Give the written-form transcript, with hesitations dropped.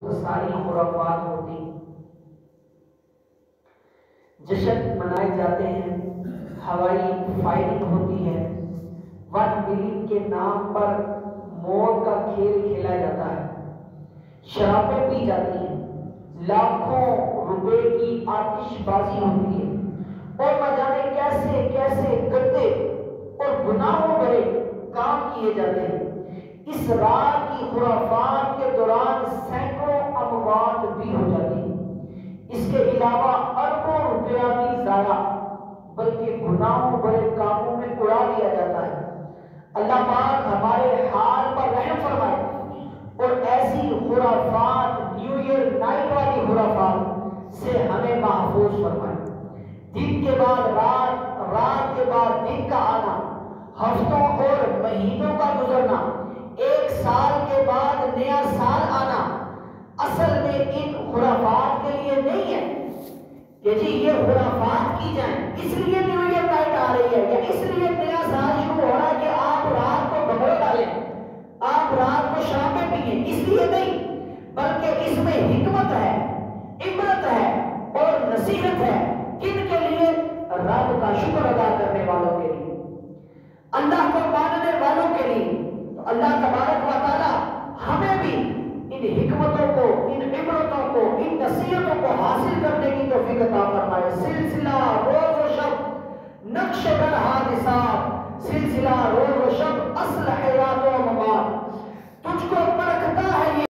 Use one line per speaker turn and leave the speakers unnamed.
تو ساری خرافات ہوتی ہیں، جشن منائے جاتے ہیں، ہوائی فائرنگ ہوتی ہے، 1 ملین کے نام پر موت کا کھیل کھیلا جاتا ہے، شرابیں پی جاتی ہیں، لاکھوں روپے کی آتش بازی ہوتی ہے، اور نہ جانے کیسے کیسے گندے اور گناہوں بھرے کام کیے جاتے ہیں۔ اس رات کی خرافات کے دوران سینکڑوں اموات بھی ہو جاتی ہیں، اس کے علاوہ اربوں روپیہ بھی ضائع بلکہ گناہوں بھرے کاموں میں اڑا دیا جاتا ہے۔ اللہ پاک ہمارے حال پر رحم فرمائے اور ایسی خرافات، نیو ایئر نائٹ والی خرافات سے ہمیں محفوظ فرمائے۔ دن کے بعد رات، رات کے بعد دن کا آنا، ہفتوں اور مہینوں کا گزرنا، 1 سال کے بعد نیا سال آنا، اصل میں ان خرافات کے لیے نہیں ہے کہ جی یہ خرافات کی جائیں، اس لیے نیو ایئر نائٹ آ رہی ہے یا اس لیے نیا سال شروع ہو رہا ہے کہ آپ رات کو بھگوڑ ڈالیں، آپ رات کو شرابیں پئیں، اس لیے نہیں، بلکہ اس میں حکمت ہے، عبرت ہے اور نصیحت ہے۔ کن کے لیے؟ رب کا شکر ادا کرنے والوں کے لیے، اللہ کو ماننے والوں کے لیے۔ تو اللہ تبارک و تعالی ہمیں بھی ان حکمتوں کو، ان عبرتوں کو، ان نصیحتوں